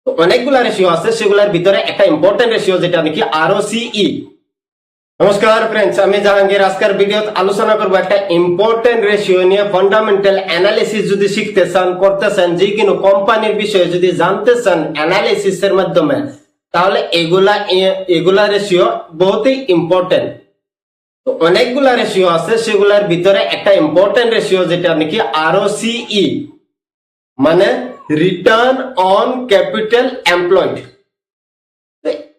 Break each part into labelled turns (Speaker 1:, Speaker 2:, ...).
Speaker 1: অনেকগুলা রেশিও আছে, সেগুলোর ভিতরে একটা ইম্পর্টেন্ট রেশিও যেটা নাকি আরওসিই। নমস্কার ফ্রেন্ডস, আমি জাহাঙ্গীর। আজকের ভিডিওতে আলোচনা করব একটা ইম্পর্টেন্ট রেশিও নিয়ে। ফান্ডামেন্টাল অ্যানালিসিস যদি শিখতে চান, করতে চান, যে কোনো কোম্পানির বিষয়ে যদি জানতে চান অ্যানালিসিসের মাধ্যমে, তাহলে এগুলা রেশিও বহুতই ইম্পর্টেন্ট। তো অনেকগুলা রেশিও আছে, সেগুলোর ভিতরে একটা ইম্পর্টেন্ট রেশিও যেটা নাকি আরওসিই, মানে রিটার্ন অন ক্যাপিটাল এমপ্লয়েড।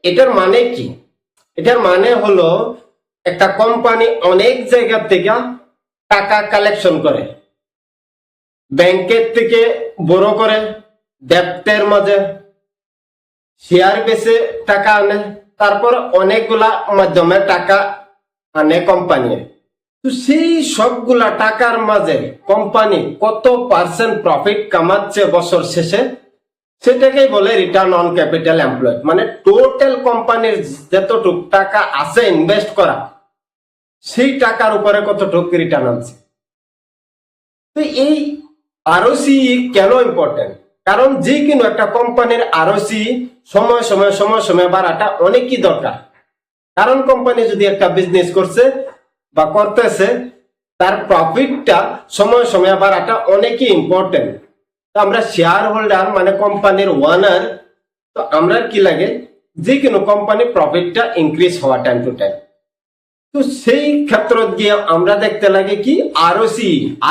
Speaker 1: এটার মানে কি? এটার মানে হলো একটা কোম্পানি অনেক জায়গা থেকে টাকা কালেকশন করে, ব্যাংকের থেকে বড় করে, ডেপ্টের মাঝে শেয়ার বেচে টাকা আনে, তারপর অনেকগুলা মাধ্যমে টাকা আনে কোম্পানি। তো সেই সবগুলা টাকার মাঝে কোম্পানি কত পার্সেন্ট প্রফিট কামাচ্ছে বছর শেষে, সেটাকেই বলে রিটার্ন অন ক্যাপিটাল এমপ্লয়েড। মানে টোটাল কোম্পানির যতটুক টাকা আছে ইনভেস্ট করা, সেই টাকার উপরে কতটুক রিটার্ন আছে। তো এই আরওসি কেন ইম্পর্টেন্ট? কারণ যে কোনো একটা কোম্পানির আরওসি সময় সময় বাড়াটা অনেকই দরকার। কারণ কোম্পানি যদি একটা বিজনেস করছে বা করতেছে, তার প্রফিটটা সময় বাড়াটা অনেকই ইম্পর্টেন্ট। তো আমরা শেয়ার হোল্ডার মানে কোম্পানির ওনার, তো আমরা কি লাগে যে কোনো কোম্পানি প্রফিটটা ইনক্রিজ হওয়া টাইম টু টাইম। তো সেই ক্ষেত্র গিয়ে আমরা দেখতে লাগে কি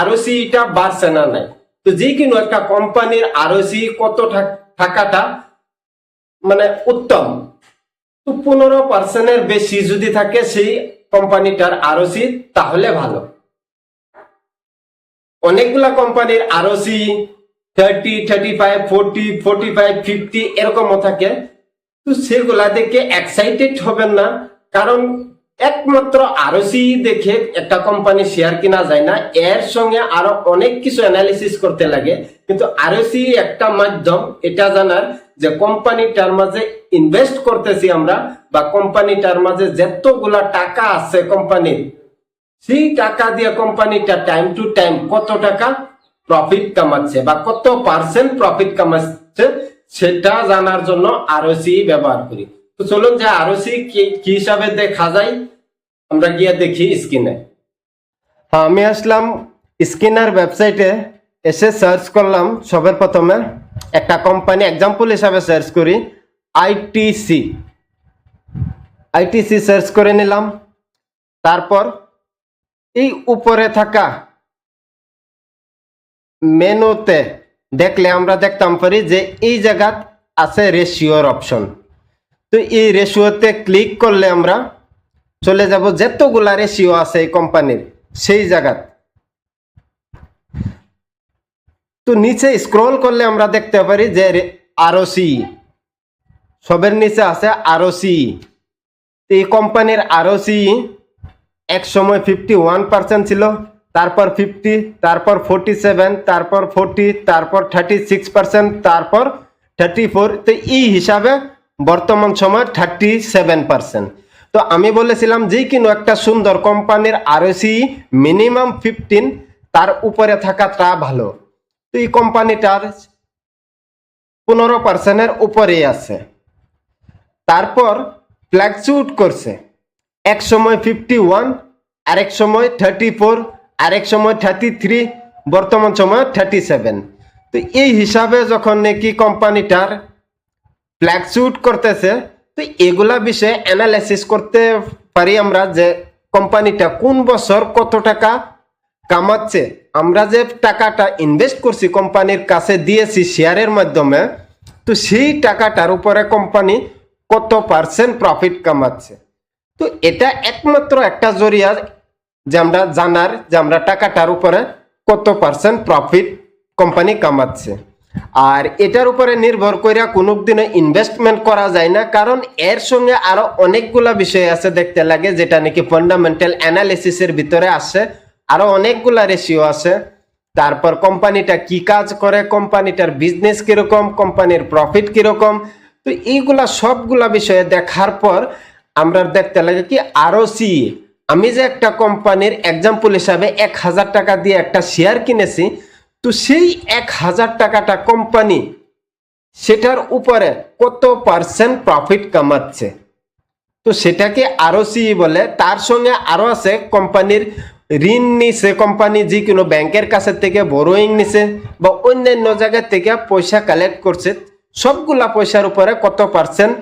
Speaker 1: আরওসিটা বাড়ছে না নাই। তো যে কোনো একটা কোম্পানির আরওসি কত থাকাটা মানে উত্তম। তো 15% বেশি যদি থাকে সেই কোম্পানিটার আরওসি, তাহলে ভালো। অনেকগুলা কোম্পানির আরওসি 30, 35, 40, 45, 50 এরকমও থাকে। তো সেগুলা দেখে এক্সাইটেড হবেন না, কারণ একমাত্র আরওসি দেখে একটা কোম্পানি শেয়ার কিনা যায় না। এর সঙ্গে আরো অনেক কিছু অ্যানালিসিস করতে লাগে। কিন্তু আরওসি একটা মাধ্যম এটা জানার যে কোম্পানিটার মাঝে ইনভেস্ট করতেছি আমরা, বা কোম্পানিটার মাঝে যতগুলা টাকা আছে কোম্পানির, সেই টাকা দিয়ে কোম্পানিটা টাইম টু টাইম কত টাকা প্রফিট কামাচ্ছে বা কত পার্সেন্ট প্রফিট কামাচ্ছে, সেটা জানার জন্য আরওসি ব্যবহার করি। তো চলুন যে আরওসি কি হিসাবে দেখা যায়, আমরা গিয়ে দেখি স্ক্রিনে। আমি আসলাম স্ক্রিনার ওয়েবসাইটে, এসে সার্চ করলাম। সবার প্রথমে একটা কোম্পানি এক্সাম্পল হিসাবে সার্চ করি, আইটিসি সার্চ করে নিলাম। তারপর এই উপরে থাকা মেনুতে দেখলে আমরা দেখতাম পারি যে এই জায়গাত আছে রেশিওর অপশন। তো এই রেশিওতে ক্লিক করলে আমরা চলে যাব যতগুলা রেশিও আছে এই কোম্পানির সেই জায়গাত। তো নিচে স্ক্রল করলে আমরা দেখতে পারি যে আরওসি, সবের নিচে আছে আরওসি। এই কোম্পানির আরওসি এক সময় 51% ছিল, তারপর 50, তারপর 47, তারপর 40, তারপর 36%, তারপর 34। তো এই হিসাবে বর্তমান সময় 37%। তো আমি বলেছিলাম যে কোনো একটা সুন্দর কোম্পানির আরওসি মিনিমাম 15, তার উপরে থাকাটা ভালো। তো এই কোম্পানিটার 15%-এর উপরেই আছে। তারপর ফ্ল্যাকচুট করছে, এক সময় 51, আরেক সময় 34, আরেক সময় 33, বর্তমান সময় 37। তো এই হিসাবে যখন নাকি কোম্পানিটার ফ্ল্যাকচুট করতেছে, তো এগুলা বিষয়ে অ্যানালাইসিস করতে পারি আমরা যে কোম্পানিটা কোন বছর কত টাকা কামাচ্ছে। আমরা যে টাকাটা ইনভেস্ট করছি, কোম্পানির কাছে দিয়েছি শেয়ারের মাধ্যমে, তো সেই টাকাটার উপরে কোম্পানি কত পার্সেন্ট প্রফিট কামাচ্ছে। তো এটা একমাত্র একটা জরিয়া যে আমরা জানার যে আমরা টাকাটার উপরে কত পার্সেন্ট প্রফিট কোম্পানি কামাচ্ছে। আর এটার উপরে নির্ভর করে কোনোদিনও ইনভেস্টমেন্ট করা যায় না, কারণ এর সঙ্গে আরো অনেকগুলা বিষয় আছে দেখতে লাগে, যেটা নাকি ফান্ডামেন্টাল অ্যানালিসিসের ভিতরে আসে। আরো অনেকগুলা রেশিও আছে। তারপর কোম্পানিটা কি কাজ করে, কোম্পানিটার বিজনেস কিরকম, কোম্পানির প্রফিট কিরকম। তো এইগুলা সবগুলা বিষয়ে দেখার পর আমরা দেখতে লাগে কি আরওসি। আমি যে একটা কোম্পানির এক্সাম্পল হিসাবে 1000 টাকা দিয়ে একটা শেয়ার কিনেছি, তো সেই 1000 টাকাটা কোম্পানি সেটার উপরে কত পার্সেন্ট প্রফিট কামাচ্ছে, তো সেটাকে আরওসি বলে। তার সঙ্গে আরো আছে কোম্পানির ঋণ নিছে, কোম্পানি যে কোনো ব্যাংকের কাছে থেকে বড়োইং নিছে বা অন্যান্য জায়গা থেকে পয়সা কালেক্ট করছে, সবগুলা পয়সার উপরে কত পার্সেন্ট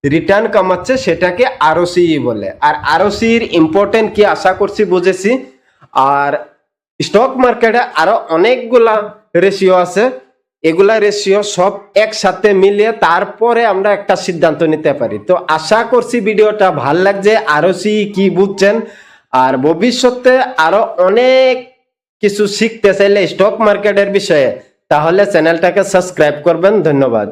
Speaker 1: রিটার্ন কামাচ্ছে সেটাকে আরওসি বলে। আর আরওসির ইম্পর্টেন্ট কি আশা করছি বুঝেছি। আর স্টক মার্কেটে আরো অনেকগুলা রেশিও আছে, এগুলা রেশিও সব একসাথে মিলিয়ে তারপরে আমরা একটা সিদ্ধান্ত নিতে পারি। তো আশা করছি ভিডিওটা ভাল লাগছে, আরওসি কি বুঝছেন। আর ভবিষ্যতে আরো অনেক কিছু শিখতে চাইলে স্টক মার্কেটের বিষয়ে, তাহলে চ্যানেলটাকে সাবস্ক্রাইব করবেন। ধন্যবাদ।